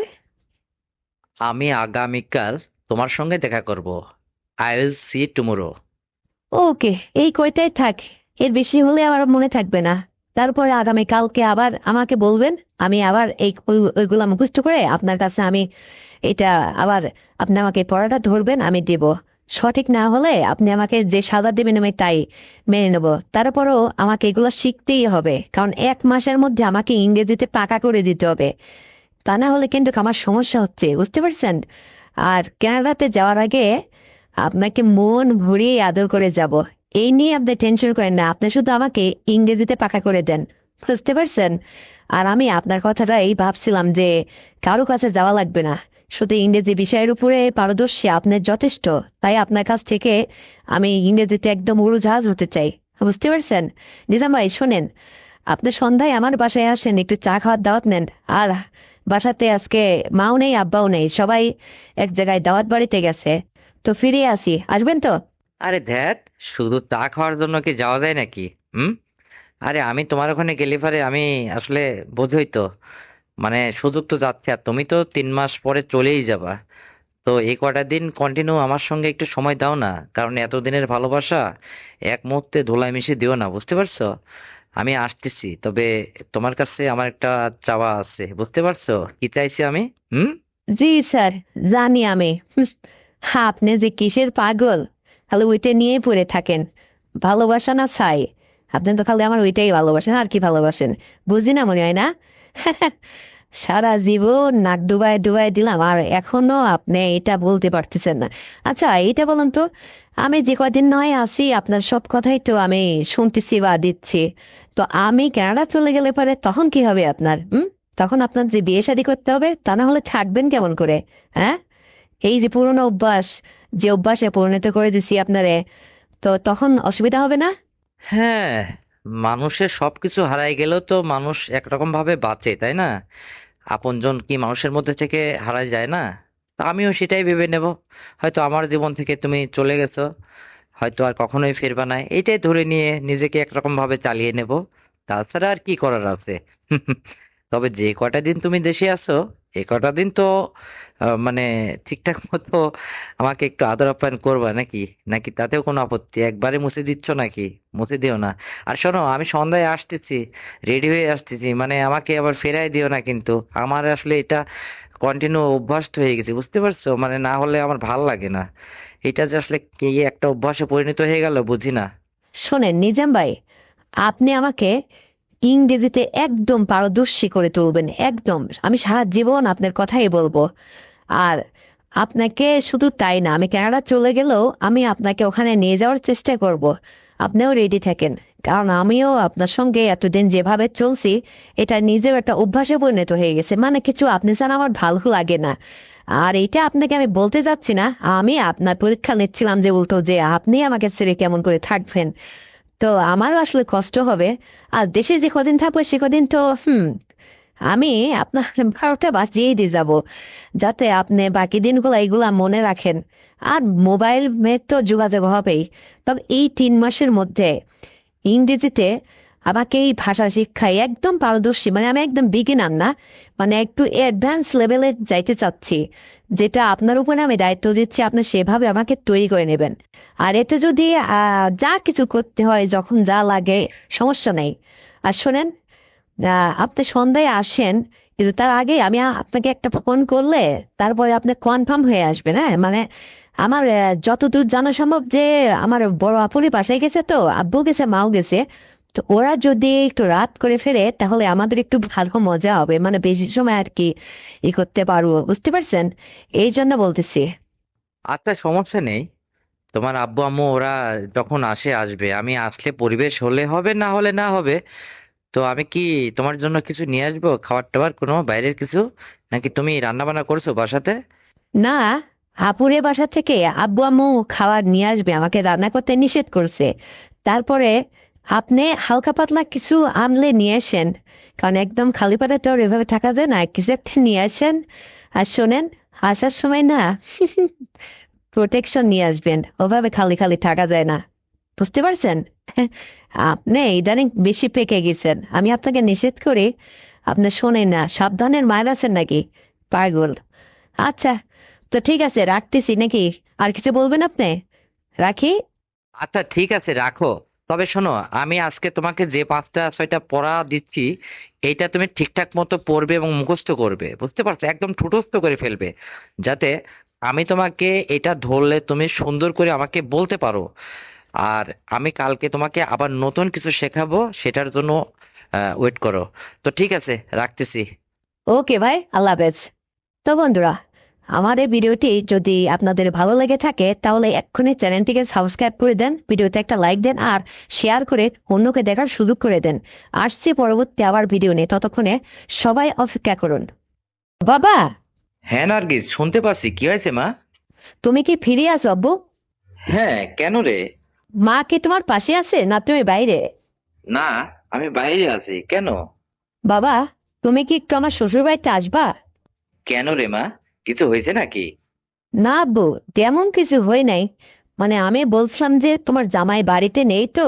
আমি আগামীকাল তোমার সঙ্গে দেখা করব। I will see tomorrow. Okay, এই কয়টাই থাক। এর বেশি হলে আমার মনে থাকবে না। তারপরে আগামীকালকে আবার আমাকে বলবেন। আমি আবার ওইগুলা মুখস্থ করে আপনার কাছে আমি এটা আবার, আপনি আমাকে পড়াটা ধরবেন, আমি দেব। সঠিক না হলে আপনি আমাকে যে সাজা দেবেন আমি তাই মেনে নেব। তারপরেও আমাকে এগুলো শিখতেই হবে, কারণ 1 মাসের মধ্যে আমাকে ইংরেজিতে পাকা করে দিতে হবে। তা না হলে কিন্তু আমার সমস্যা হচ্ছে, বুঝতে পারছেন? আর কানাডাতে যাওয়ার আগে আপনাকে মন ভরিয়ে আদর করে যাব। এই নিয়ে আপনি টেনশন করেন না, আপনি শুধু আমাকে ইংরেজিতে পাকা করে দেন। বুঝতে পারছেন? আর আমি আপনার কথাটাই ভাবছিলাম যে কারো কাছে যাওয়া লাগবে না, শুধু ইংরেজি বিষয়ের উপরে পারদর্শী আপনার যথেষ্ট। তাই আপনার কাছ থেকে আমি ইংরেজিতে একদম উড়োজাহাজ হতে চাই। বুঝতে পারছেন? নিজাম ভাই শোনেন, আপনি সন্ধ্যায় আমার বাসায় আসেন, একটু চা খাওয়ার দাওয়াত নেন। আর বাসাতে আজকে মাও নেই, আব্বাও নেই, সবাই এক জায়গায় দাওয়াত বাড়িতে গেছে। তো ফিরে আসি, আসবেন তো? আরে ধ্যাত, শুধু চা খাওয়ার জন্য কি যাওয়া যায় নাকি? হুম? আরে আমি তোমার ওখানে গেলে পারে আমি আসলে বোঝই তো, মানে সুযোগ তো যাচ্ছে, আর তুমি তো 3 মাস পরে চলেই যাবা। তো এই কটা দিন কন্টিনিউ আমার সঙ্গে একটু সময় দাও না, কারণ এতদিনের ভালোবাসা এক মুহূর্তে ধুলায় মিশিয়ে দিও না, বুঝতে পারছো? আমি আসতেছি, তবে তোমার কাছে আমার একটা চাওয়া আছে, বুঝতে পারছো কি চাইছি আমি? হুম? জি স্যার, জানি আমি। আপনি যে কিসের পাগল, খালি ওইটা নিয়েই পড়ে থাকেন। ভালোবাসা না চাই? আপনি তো খালি আমার ওইটাই ভালোবাসেন, আর কি ভালোবাসেন? বুঝি না মনে হয় না? সারা জীবন নাক ডুবাই ডুবাই দিলাম, আর এখনো আপনি এটা বলতে পারতেছেন না। আচ্ছা এইটা বলুন তো, আমি যে কদিন নয় আছি আপনার সব কথাই তো আমি শুনতেছি বা দিচ্ছি। তো আমি কানাডা চলে গেলে পরে তখন কি হবে আপনার? তখন আপনার যে বিয়ে শাদী করতে হবে, তা না হলে থাকবেন কেমন করে? হ্যাঁ, এই যে পুরোনো অভ্যাস, যে অভ্যাসে পরিণত করে দিছি আপনারে, তো তখন অসুবিধা হবে না? হ্যাঁ, মানুষের সবকিছু হারাই গেলেও তো মানুষ একরকম ভাবে বাঁচে, তাই না? আপনজন কি মানুষের মধ্যে থেকে হারাই যায় না? তা আমিও সেটাই ভেবে নেব। হয়তো আমার জীবন থেকে তুমি চলে গেছো, হয়তো আর কখনোই ফিরবা না, এইটাই ধরে নিয়ে নিজেকে একরকম ভাবে চালিয়ে নেব। তাছাড়া আর কি করার আছে? তবে যে কটা দিন তুমি দেশে আছো, এই কটা দিন তো মানে ঠিকঠাক মতো আমাকে একটু আদর আপ্যায়ন করবা নাকি? নাকি তাতেও কোনো আপত্তি? একবারে মুছে দিচ্ছ নাকি? মুছে দিও না। আর শোনো, আমি সন্ধ্যায় আসতেছি, রেডি হয়ে আসতেছি, মানে আমাকে আবার ফেরাই দিও না কিন্তু। আমার আসলে এটা কন্টিনিউ অভ্যাস হয়ে গেছে, বুঝতে পারছো? মানে না হলে আমার ভাল লাগে না। এটা যে আসলে কি একটা অভ্যাসে পরিণত হয়ে গেল বুঝি না। শোনেন নিজাম ভাই, আপনি আমাকে ইংরেজিতে একদম পারদর্শী করে তুলবেন, একদম। আমি সারা জীবন আপনার কথাই বলবো। আর আপনাকে শুধু তাই না, আমি কানাডা চলে গেলেও আমি আপনাকে ওখানে নিয়ে যাওয়ার চেষ্টা করব। আপনিও রেডি থাকেন, কারণ আমিও আপনার সঙ্গে এতদিন যেভাবে চলছি, এটা নিজেও একটা অভ্যাসে পরিণত হয়ে গেছে। মানে কিছু আপনি জান আমার ভালো লাগে না। আর এটা আপনাকে আমি বলতে যাচ্ছি না, আমি আপনার পরীক্ষা নিচ্ছিলাম যে উল্টো যে আপনি আমাকে ছেড়ে কেমন করে থাকবেন। তো আমারও আসলে কষ্ট হবে। আর দেশে যে কদিন থাকবো সে কদিন তো আমি আপনার 12টা বাজিয়েই দিয়ে যাব, যাতে আপনি বাকি দিনগুলো এইগুলা মনে রাখেন। আর মোবাইল তো যোগাযোগ হবেই। তবে এই 3 মাসের মধ্যে ইংরেজিতে আমাকে এই ভাষা শিক্ষায় একদম পারদর্শী, মানে আমি একদম বিগিনার না, মানে একটু অ্যাডভান্স লেভেলে যাইতে চাচ্ছি। যেটা আপনার উপরে আমি দায়িত্ব দিচ্ছি, আপনি সেভাবে আমাকে তৈরি করে নেবেন। আর এতে যদি যা কিছু করতে হয়, যখন যা লাগে, সমস্যা নেই। আর শোনেন, আপনি সন্ধ্যায় আসেন, কিন্তু তার আগে আমি আপনাকে একটা ফোন করলে তারপরে আপনি কনফার্ম হয়ে আসবেন। হ্যাঁ, মানে আমার যতদূর জানা সম্ভব যে আমার বড় আপুরি বাসায় গেছে, তো আব্বু গেছে, মাও গেছে। তো ওরা যদি একটু রাত করে ফেরে তাহলে আমাদের একটু ভালো মজা হবে, মানে বেশি সময় আর কি করতে পারবো, বুঝতে পারছেন? এই জন্য বলতেছি। আচ্ছা, সমস্যা নেই। তোমার আব্বু আম্মু ওরা যখন আসে আসবে, আমি আসলে পরিবেশ হলে হবে, না হলে না হবে। তো আমি কি তোমার জন্য কিছু নিয়ে আসবো, খাবার টাবার, কোনো বাইরের কিছু, নাকি তুমি রান্না বান্না করছো বাসাতে? না, আপুরে বাসা থেকে আব্বু আম্মু খাবার নিয়ে আসবে, আমাকে রান্না করতে নিষেধ করছে। তারপরে আপনি হালকা পাতলা কিছু আনলে নিয়ে আসেন, কারণ একদম খালি পাতে তো আর এভাবে থাকা যায় না, কিছু একটা নিয়ে আসেন। আর শোনেন, আসার সময় না প্রোটেকশন নিয়ে আসবেন, ওভাবে খালি খালি থাকা যায় না, বুঝতে পারছেন? আপনি ইদানিং বেশি পেকে গেছেন, আমি আপনাকে নিষেধ করি, আপনি শোনেন না, সাবধানের মায়ের আছেন নাকি, পাগল। আচ্ছা, তো ঠিক আছে, রাখতেছি নাকি? আর কিছু বলবেন আপনি? রাখি। আচ্ছা ঠিক আছে, রাখো। তবে শোনো, আমি আজকে তোমাকে যে 5টা 6টা পড়া দিচ্ছি, এইটা তুমি ঠিকঠাক মতো পড়বে এবং মুখস্থ করবে, বুঝতে পারছো? একদম ঠুটস্থ করে ফেলবে, যাতে আমি তোমাকে এটা ধরলে তুমি সুন্দর করে আমাকে বলতে পারো। আর আমি কালকে তোমাকে আবার নতুন কিছু শেখাবো, সেটার জন্য ওয়েট করো। তো ঠিক আছে, রাখতেছি। ওকে ভাই, আল্লাহ হাফেজ। তো বন্ধুরা, আমার এই ভিডিওটি যদি আপনাদের ভালো লেগে থাকে তাহলে এক্ষুনি চ্যানেলটিকে সাবস্ক্রাইব করে দেন, ভিডিওতে একটা লাইক দেন, আর শেয়ার করে অন্যকে দেখার সুযোগ করে দেন। আসছি পরবর্তী আবার ভিডিও নিয়ে, ততক্ষণে সবাই অপেক্ষা করুন। বাবা, হ্যাঁ নার্গিস, শুনতে পাচ্ছি। কি হয়েছে মা? তুমি কি ফিরে আসো আব্বু? হ্যাঁ, কেন রে? মা কি তোমার পাশে আছে না তুমি বাইরে? না, আমি বাইরে আছি। কেন? বাবা, তুমি কি একটু আমার শ্বশুর বাড়িতে আসবা? কেন রে মা, কিছু হয়েছে নাকি? না আব্বু, তেমন কিছু হয় নাই, মানে আমি বলছিলাম যে তোমার জামাই বাড়িতে নেই তো,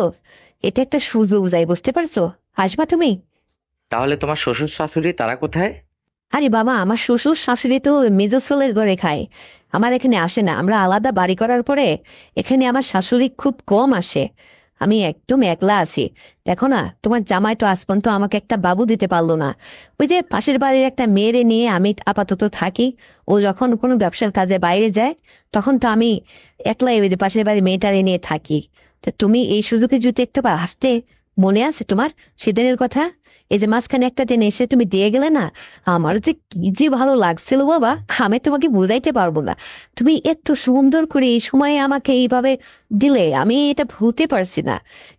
এটা একটা সুযোগ যাই, বুঝতে পারছো? আসবা তুমি? তাহলে তোমার শ্বশুর শাশুড়ি তারা কোথায়? আরে বাবা, আমার শ্বশুর শাশুড়ি তো মেজোসোলের ঘরে খায়, আমার এখানে আসে না। আমরা আলাদা বাড়ি করার পরে এখানে আমার শাশুড়ি খুব কম আসে, আমি একদম একলা আছি। দেখো না, তোমার জামাই তো আজ পর্যন্ত আমাকে একটা বাবু দিতে পারলো না। ওই যে পাশের বাড়ির একটা মেয়েরে নিয়ে আমি আপাতত থাকি, ও যখন কোনো ব্যবসার কাজে বাইরে যায় তখন তো আমি একলাই ওই যে পাশের বাড়ির মেয়েটারে নিয়ে থাকি। তা তুমি এই সুযোগে যদি একটু আসতে, মনে আছে তোমার সেদিনের কথা? এই যে মাঝখানে একটা দিন এসে তুমি দিয়ে গেলে না, আমার যে কি যে ভালো লাগছিল বাবা, আমি তোমাকে বুঝাইতে পারবো না। তুমি এত সুন্দর করে এই সময়ে আমাকে এইভাবে দিলে, আমি এটা ভুলতে পারছি না।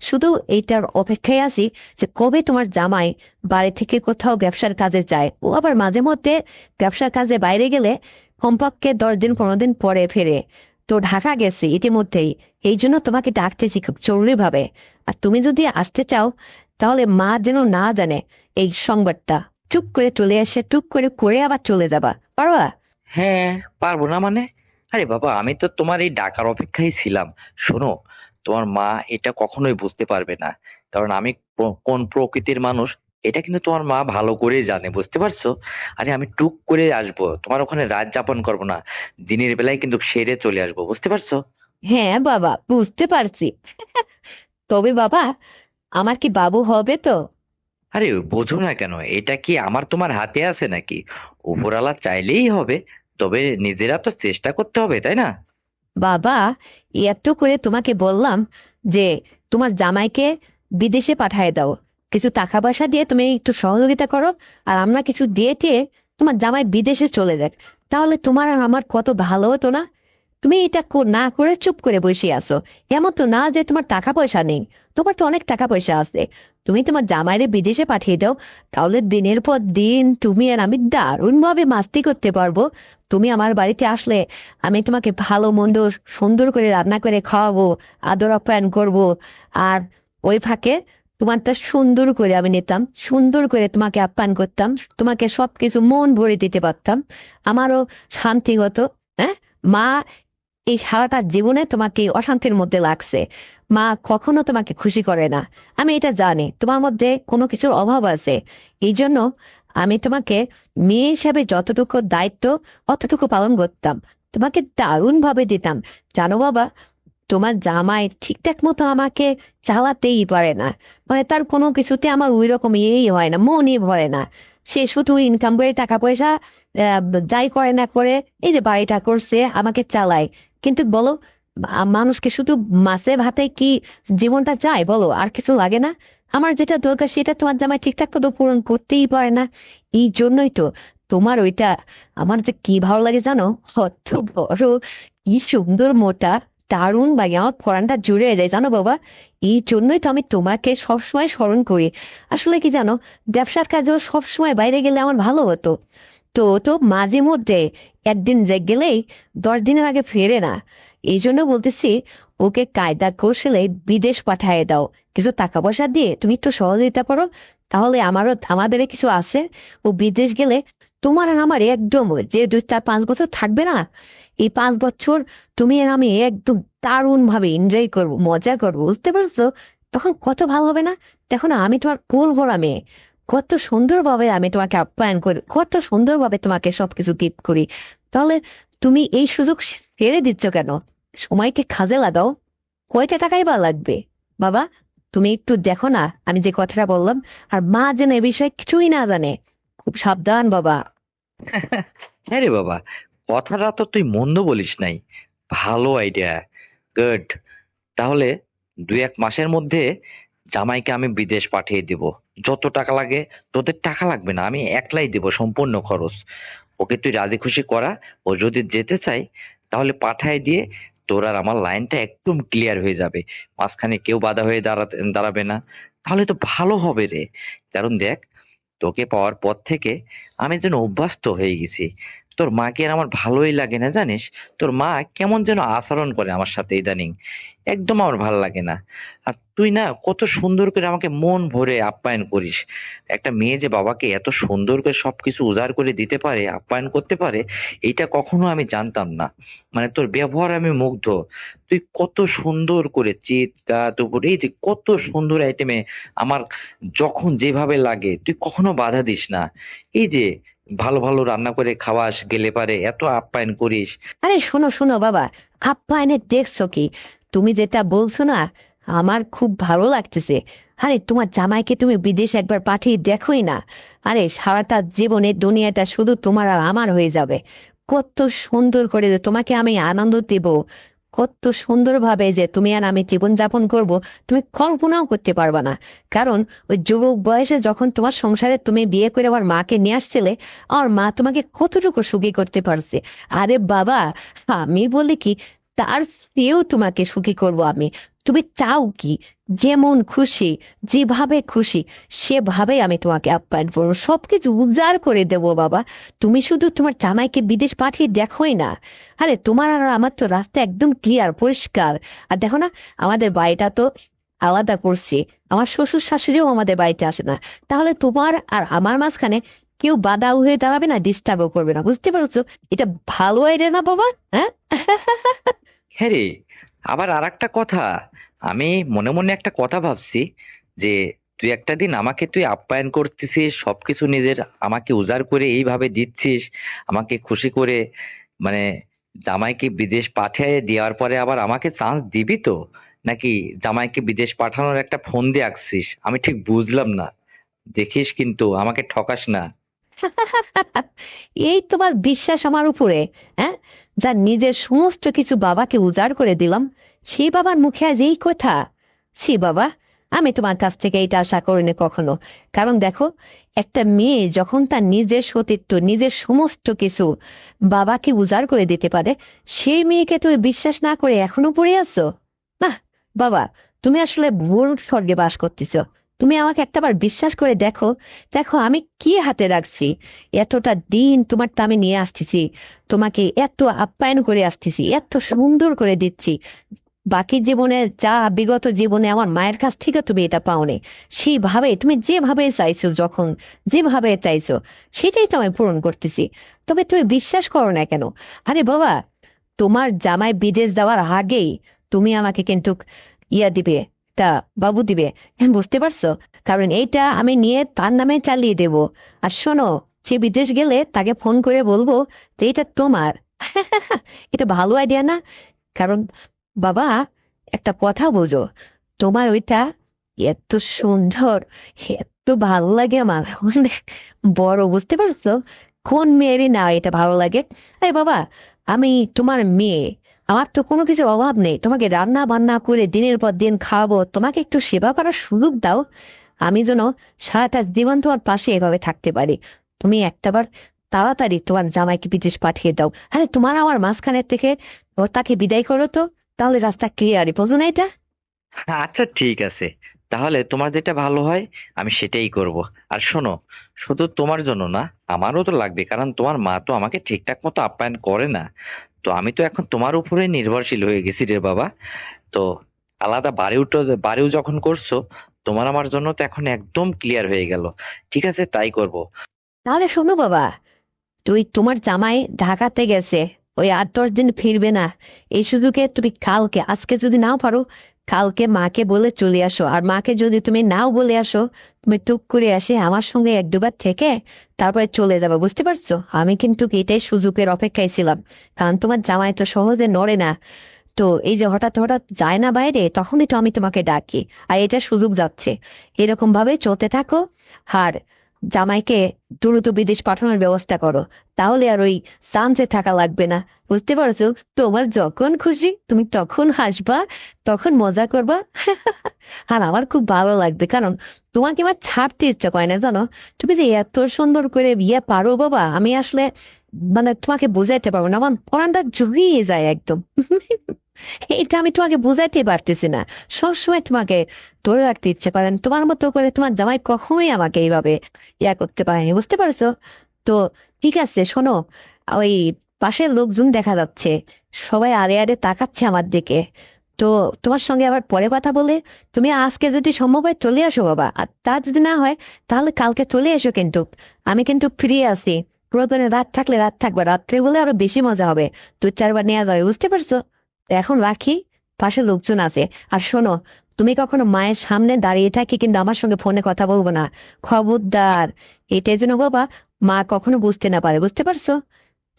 শুধু এইটার অপেক্ষায় আছি যে কবে তোমার জামাই বাড়ি থেকে কোথাও ব্যবসার কাজে যায়, ও আবার মাঝে মধ্যে ব্যবসার কাজে বাইরে গেলে কমপক্ষে 10 দিন 15 দিন পরে ফেরে। তো ঢাকা গেছে ইতিমধ্যেই, এই জন্য তোমাকে ডাকতেছি খুব জরুরি ভাবে। আর তুমি যদি আসতে চাও তাহলে মা যেন না জানে এই সংবাদটা, চুপ করে চলে এসে টুক করে করে আবার চলে যাবা, পারবা? হ্যাঁ, পারবো না মানে? আরে বাবা, আমি তো তোমার এই ডাকার অপেক্ষায় ছিলাম। শোনো, তোমার মা এটা কখনোই বুঝতে পারবে না, কারণ আমি কোন প্রকৃতির মানুষ এটা কিন্তু তোমার মা ভালো করেই জানে, বুঝতে পারছো? আরে আমি টুক করে আসবো, তোমার ওখানে রাত যাপন করবো না, দিনের বেলায় কিন্তু সেরে চলে আসবো, বুঝতে পারছো? হ্যাঁ বাবা, বুঝতে পারছি। তবে বাবা, আমার কি বাবু হবে তো? আরে বোঝো না কেন? এটা কি আমার তোমার হাতে আছে নাকি? উপরওয়ালা চাইলেই হবে, তবে নিজেরা তো চেষ্টা করতে হবে, তাই না? বাবা, এত করে তোমাকে বললাম যে তোমার জামাইকে বিদেশে পাঠিয়ে দাও, কিছু টাকা পয়সা দিয়ে তুমি একটু সহযোগিতা করো, আর আমরা কিছু দিয়ে টিয়ে তোমার জামাই বিদেশে চলে যাক, তাহলে তোমার আর আমার কত ভালো হতো না? তুমি এটা না করে চুপ করে বসে আছো। এমন তো না যে তোমার টাকা পয়সা নেই, তোমার তো অনেক টাকা পয়সা আছে। তুমি তোমার জামাইরে বিদেশে পাঠিয়ে দাও, তাহলে দিনের পর দিন তুমি আর আমি দারুণ ভাবে মাস্তি করতে পারবো। তুমি আমার বাড়িতে আসলে আমি তোমাকে ভালো মন্দ সুন্দর করে রান্না করে খাওয়াবো, আদর আপ্যায়ন করবো। আর ওই ফাঁকে তোমারটা সুন্দর করে আমি নিতাম, সুন্দর করে তোমাকে আপ্যায়ন করতাম, তোমাকে সবকিছু মন ভরে দিতে পারতাম, আমারও শান্তি হতো। হ্যাঁ, মা এই সারাটা জীবনে তোমাকে অশান্তির মধ্যে লাগছে, মা কখনো তোমাকে খুশি করে না। আমি এটা জানি তোমার মধ্যে কোনো কিছুর অভাব আছে, এই জন্য আমি তোমাকে মেয়ে হিসাবে যতটুকু দায়িত্ব অতটুকু পালন করতাম, তোমাকে দারুণ ভাবে দিতাম। জানো বাবা, তোমার জামাই ঠিকঠাক মতো আমাকে চালাতেই পারে না, মানে তার কোনো কিছুতে আমার ওই রকম ইয়েই হয় না, মনই ভরে না। সে শুধু ইনকাম করে টাকা পয়সা যাই করে না করে এই যে বাড়িটা করছে আমাকে চালায়। কিন্তু বলো, মানুষকে শুধু মাছে ভাতে কি জীবনটা চায় বলো? আর কিছু লাগে না? আমার যেটা দরকার সেটা তোমার জামাই ঠিকঠাক মতো পূরণ করতেই পারে না, এই জন্যই তো তোমার ওইটা আমার যে কি ভালো লাগে জানো, অত বড়, কি সুন্দর মোটা, দারুণ লাগে, আমার পরানটা জুড়ে যায় জানো বাবা। এই জন্যই তো আমি তোমাকে সবসময় স্মরণ করি। আসলে কি জানো, ব্যবসার কাজেও সবসময় বাইরে গেলে আমার ভালো হতো। তো ও তো মাঝে মধ্যে একদিন যে গেলেই 10 দিনের আগে ফেরে না। এই জন্য বলতেছি, ওকে কায়দা কৌশলে বিদেশ পাঠিয়ে দাও। কিছু টাকা পয়সা দিয়ে তুমি একটু সহযোগিতা করো, তাহলে আমাদের কিছু আছে। ও বিদেশ গেলে তোমার আর আমার একদম, যে 2 4 5 বছর থাকবে না, এই 5 বছর তুমি আর আমি একদম দারুণ ভাবে এনজয় করবো, মজা করবো, বুঝতে পারছো? তখন কত ভালো হবে না? দেখো না, আমি তোমার কোল ভরা মেয়ে, কত সুন্দরভাবে আমি তোমাকে আপ্যায়ন করি, কত সুন্দরভাবে তোমাকে সবকিছু গিফট করি। তাহলে তুমি এই সুযোগ ছেড়ে দিচ্ছ কেন? সময়কে কাজে লাগাও। কয়টা টাকাই বা লাগবে বাবা? তুমি একটু দেখো না আমি যে কথাটা বললাম, আর মা যেন এ বিষয়ে কিছুই না জানে। খুব সাবধান বাবা। হ্যাঁ রে বাবা, কথাটা তো তুই মন্দ বলিস নাই, ভালো আইডিয়া, গুড। তাহলে 2-1 মাসের মধ্যে জামাইকে আমি বিদেশ পাঠিয়ে দিব। যত টাকা লাগে, তোদের টাকা লাগবে না, আমি একলাই দিব সম্পূর্ণ খরচ। ওকে তুই রাজি খুশি করা। ও যদি যেতে চাই তাহলে পাঠায় দিয়ে তোর আর আমার লাইনটা একদম ক্লিয়ার হয়ে যাবে। মাঝখানে কেউ বাধা হয়ে দাঁড়াবে না। তাহলে তো ভালো হবে রে। কারণ দেখ, তোকে পাওয়ার পর থেকে আমি যেন অভ্যস্ত হয়ে গেছি। তোর মাকে আর আমার ভালোই লাগে না জানিস। তোর মা কেমন যেন আচরণ করে আমার সাথে ইদানিং, একদম আমার ভালো লাগে না। আর তুই না কত সুন্দর করে আমাকে মন ভরে আপ্যায়ন করিস। একটা মেয়ে যে বাবাকে এত সুন্দর করে সবকিছু উজাড় করে দিতে পারে, আপ্যায়ন করতে পারে, এটা কখনো আমি জানতাম না। মানে তোর ব্যবহার আমি মুগ্ধ। তুই কত সুন্দর করে চিৎ কাট উপর এই যে কত সুন্দর আইটেমে আমার যখন যেভাবে লাগে তুই কখনো বাধা দিস না। এই যে ভালো ভালো রান্না করে খাওয়াস, গেলে পারে এত আপ্যায়ন করিস। আরে শোনো শোনো বাবা, আপ্যায়নে দেখছো কি? তুমি যেটা বলছো না, আমার খুব ভালো লাগতেছে। আরে তোমার জামাইকে তুমি বিদেশ একবার পাঠিয়ে দেখোই না। আরে সারাটা জীবনে দুনিয়াটা শুধু তোমার আর আমার হয়ে যাবে। কত সুন্দর করে যে তোমাকে আমি আনন্দ দেব, কত সুন্দরভাবে যে তুমি আর আমি জীবনযাপন করব, তুমি কল্পনাও করতে পারবা না। কারণ ওই যুবক বয়সে যখন তোমার সংসারে তুমি বিয়ে করে আমার মাকে নিয়ে আসছিলে, আমার মা তোমাকে কতটুকু সুখী করতে পারছে। আরে বাবা, আমি বলি কি, তার চেয়েও তোমাকে সুখী করব আমি। তুমি চাও কি? যেমন খুশি, যেভাবে খুশি, সেভাবে আমি তোমাকে আপ্যায়ন করবো, সবকিছু উজাড় করে দেব বাবা। তুমি শুধু তোমার জামাইকে বিদেশ পাঠিয়ে দেখোই না। আরে তোমার আর আমার তো রাস্তা একদম ক্লিয়ার, পরিষ্কার। আর দেখো না, আমাদের বাড়িটা তো আলাদা করছি। আমার শ্বশুর শাশুড়িও আমাদের বাড়িতে আসে না। তাহলে তোমার আর আমার মাঝখানে কেউ বাধা হয়ে দাঁড়াবে না, ডিস্টার্বও করবে না, বুঝতে পারছো? এটা ভালো আইডিয়া না বাবা? হ্যাঁ। হ্যাঁ রে, আবার আর একটা কথা, আমি মনে মনে একটা কথা ভাবছি যে তুই একটা দিন আমাকে তুই আপ্যায়ন করতেছিস, সবকিছু নিজের আমাকে উজাড় করে এইভাবে দিচ্ছিস, আমাকে খুশি করে, মানে জামাইকে বিদেশ পাঠিয়ে দেওয়ার পরে আবার আমাকে চান্স দিবি তো, নাকি জামাইকে বিদেশ পাঠানোর একটা ফোন দিয়ে আঁকছিস? আমি ঠিক বুঝলাম না। দেখিস কিন্তু আমাকে ঠকাস না। এই তোমার বিশ্বাস আমার উপরে? হ্যাঁ, যা নিজের সমস্ত কিছু বাবাকে উজাড় করে দিলাম, সেই বাবার মুখে আজ এই কথা? ছি বাবা, আমি তোমার কাছ থেকে এটা আশা করিনি কখনো। কারণ দেখো, একটা মেয়ে যখন তার নিজের সতীত্ব, নিজের সমস্ত কিছু বাবাকে উজাড় করে দিতে পারে, সেই মেয়েকে তুমি বিশ্বাস না করে এখনো পড়ে আছো? না বাবা, তুমি আসলে ভুল স্বর্গে বাস করতেছো। তুমি আমাকে একটাবার বিশ্বাস করে দেখো। দেখো আমি কি হাতে রাখছি। এতটা দিন তোমারটা আমি নিয়ে আসতেছি, তোমাকে এত আপ্যায়ন করে আসতেছি, এত সুন্দর করে দিচ্ছি। বাকি জীবনে যা, বিগত জীবনে আমার মায়ের কাছ থেকে তুমি এটা পাওনি, সেইভাবে তুমি যেভাবে চাইছো, যখন যেভাবে চাইছো, সেটাই তো আমি পূরণ করতেছি। তবে তুমি বিশ্বাস করো না কেন? আরে বাবা, তোমার জামাই বিদেশ যাওয়ার আগেই তুমি আমাকে কিন্তু দিবে, তা বাবু দিবে। হ্যাঁ, বুঝতে পারছো? কারণ এইটা আমি নিয়ে তার নামে চালিয়ে দেব। আর শোনো, সে বিদেশ গেলে তাকে ফোন করে বলবো যে এটা তোমার। এটা ভালো আইডিয়া না? কারণ বাবা, একটা কথা বোঝো, তোমার ওইটা এত সুন্দর, এত ভালো লাগে আমার, অনেক বড়, বুঝতে পারছো? কোন মেয়েরই না এটা ভালো লাগে? আরে বাবা, আমি তোমার মেয়ে, আমার তো কোনো কিছু অভাব নেই। তোমাকে রান্না বান্না করে দিনের পর দিন খাওয়াবো, তোমাকে একটু সেবা করার সুযোগ দাও। আমি যেন সারাটা জীবন তোমার পাশে এভাবে থাকতে পারি। তুমি একটাবার তাড়াতাড়ি তোমার জামাইকে বিদেশ পাঠিয়ে দাও। আরে তোমার আমার মাঝখানের থেকে তাকে বিদায় করো তো। তাহলে রাস্তা ক্লিয়ারই, বুঝো না এটা? আচ্ছা ঠিক আছে, তাহলে তোমার যেটা ভালো হয় আমি সেটাই করব। আর শোনো, শুধু তোমার জন্য না, আমারও তো লাগবে, কারণ তোমার মা তো আমাকে ঠিকঠাক মতো আপ্যায়ন করে না। তো আমি তো এখন তোমার উপরে নির্ভরশীল হয়ে গেছি রে বাবা। তো আলাদা বাড়িও যখন করছো, তোমার আমার জন্য তো এখন একদম ক্লিয়ার হয়ে গেল। ঠিক আছে, তাই করব। তাহলে শোনো বাবা, তোমার জামাই ঢাকাতে গেছে, ওই 8-10 দিন ফিরবে না। এই সুযোগে তুমি কালকে, আজকে যদি নাও পারো, কালকে মাকে বলে চলে আসো। আর মাকে যদি তুমি নাও বলে আসো, তুমি টুক করে আসে আমার সঙ্গে 1-2 বার থেকে তারপরে চলে যাবে, বুঝতে পারছো? আমি কিন্তু এটাই সুযোগের অপেক্ষায় ছিলাম, কারণ তোমার জামাই তো সহজে নড়ে না। তো এই যে হঠাৎ হঠাৎ যায় না বাইরে, তখনই তো আমি তোমাকে ডাকি। আর এটা সুযোগ যাচ্ছে, এরকম ভাবে চলতে থাকো। আর জামাইকে দ্রুত বিদেশ পাঠানোর ব্যবস্থা করো, তাহলে আর ওই চান্সে থাকা লাগবে না, বুঝতে পারছো? তোমার যখন খুশি তুমি তখন হাসবা, তখন মজা করবা। আর আমার খুব ভালো লাগবে, কারণ তোমাকে আমার ছাড়তে ইচ্ছা করে না, জানো? তুমি যে এত সুন্দর করে বিয়ে পারো বাবা, আমি আসলে মানে তোমাকে বোঝাইতে পারবো না, আমার পরানটা জুড়িয়ে যায় একদম। এটা আমি তোমাকে বুঝাইতে পারতেছি না। সবসময় তোমাকে ধরে রাখতে ইচ্ছে করেন, তোমার মতো করে তোমার জামাই কখনোই আমাকে এইভাবে করতে পারেনি, বুঝতে পারছো? তো ঠিক আছে, শোনো, ওই পাশের লোকজন দেখা যাচ্ছে, সবাই আড়ে আড়ে তাকাচ্ছে আমার দিকে। তো তোমার সঙ্গে আবার পরে কথা বলে, তুমি আজকে যদি সম্ভব হয় চলে আসো বাবা, আর তা যদি না হয় তাহলে কালকে চলে এসো। কিন্তু আমি কিন্তু ফ্রি আছি, প্রয়োজনে রাত থাকলে রাত থাকবে, রাত্রে বলে আরো বেশি মজা হবে, 2-4 বার নেওয়া যাবে, বুঝতে পারছো? তো এখন রাখি, পাশে লোকজন আছে। আর শোনো, তুমি কখনো মায়ের সামনে দাঁড়িয়ে থাকি কিন্তু আমার সঙ্গে ফোনে কথা বলবো না, খবরদার। এটাই যেন বাবা মা কখনো বুঝতে না পারে, বুঝতে পারছো?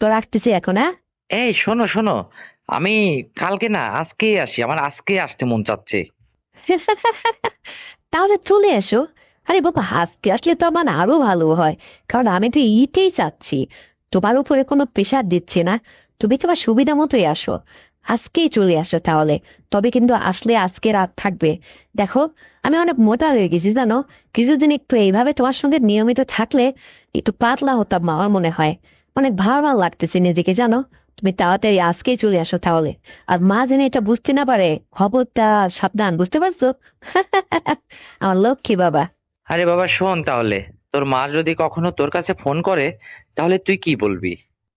তো রাখতেছি এখন, হ্যাঁ? এই শোনো শোনো, আমি কালকে না আজকেই আসি, আমার আজকে আসতে মন চাচ্ছে। তাহলে চলে এসো। আরে বাবা, আজকে আসলে তো আমার আরো ভালো হয়, কারণ আমি তো এইটাই চাচ্ছি, তোমার উপরে কোনো প্রেশার দিচ্ছি না, তুমি তোমার সুবিধা মতোই আসো। আজকেই চলে আসো তাহলে। তবে কিন্তু আসলে আজকে রাত থাকবে। দেখো, আমি অনেক মোটা হয়ে গেছি জানো, কিছুদিন একটু এইভাবে তোমার সঙ্গে নিয়মিত থাকলে একটু পাতলা হতাম আমার মনে হয়। অনেক ভালো ভালো লাগতেছে নিজেকে, জানো? তুমি তাড়াতাড়ি আজকেই চলে আসো তাহলে। আর মা যেন এটা বুঝতে না পারে, খবরদার, সাবধান, বুঝতে পারছো? আমার লক্ষ্মী বাবা। আরে বাবা শোন তাহলে, তোর মা যদি কখনো তোর কাছে ফোন করে, তাহলে তুই কি বলবি?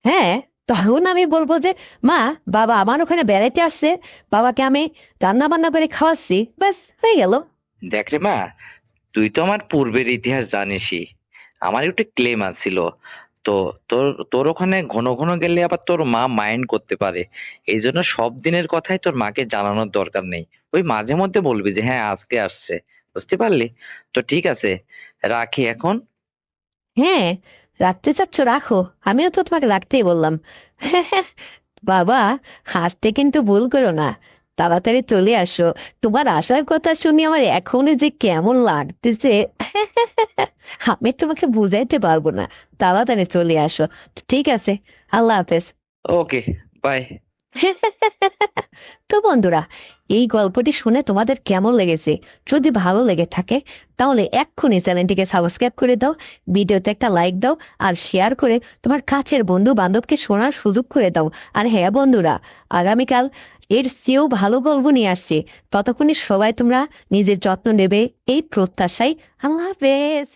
হ্যাঁ, তখন আমি বলবো যে, মা, বাবা আমার ওখানে বেড়াইতে আসছে, বাবাকে আমি রান্না বান্না করে খাওয়াচ্ছি, ব্যাস হয়ে গেল। দেখ রে মা, তুই তো আমার পূর্বের ইতিহাস জানিসই। আমার একটু ক্লেম আছিল। তো তোর তোর ওখানে ঘন ঘন গেলে আবার তোর মা মাইন্ড করতে পারে। এই জন্য সব দিনের কথাই তোর মাকে জানানোর দরকার নেই। ওই মাঝে মধ্যে বলবি যে হ্যাঁ আজকে আসছে। বুঝতে পারলি? তো ঠিক আছে, রাখি এখন। হ্যাঁ, রাখতে চাচ্ছ রাখো, আমিও তো তোমাকে রাখতেই বললাম। বাবা, হাসতে কিন্তু ভুল করো না, তাড়াতাড়ি চলে আসো। তোমার আসার কথা শুনে আমার এখনই যে কেমন লাগতেছে, আমি তোমাকে বুঝাইতে পারবো না। তাড়াতাড়ি চলে আসো। ঠিক আছে, আল্লাহ হাফেজ। ওকে, বাই। তো বন্ধুরা, এই গল্পটি শুনে তোমাদের কেমন লেগেছে? যদি ভালো লেগে থাকে তাহলে এক্ষুনি চ্যানেলটিকে সাবস্ক্রাইব করে দাও, ভিডিওতে একটা লাইক দাও, আর শেয়ার করে তোমার কাছের বন্ধু বান্ধবকে শোনার সুযোগ করে দাও। আর হ্যাঁ বন্ধুরা, আগামীকাল এর চেয়েও ভালো গল্প নিয়ে আসছে। ততক্ষণে সবাই তোমরা নিজের যত্ন নেবে, এই প্রত্যাশায়। আল্লাহ হাফেজ।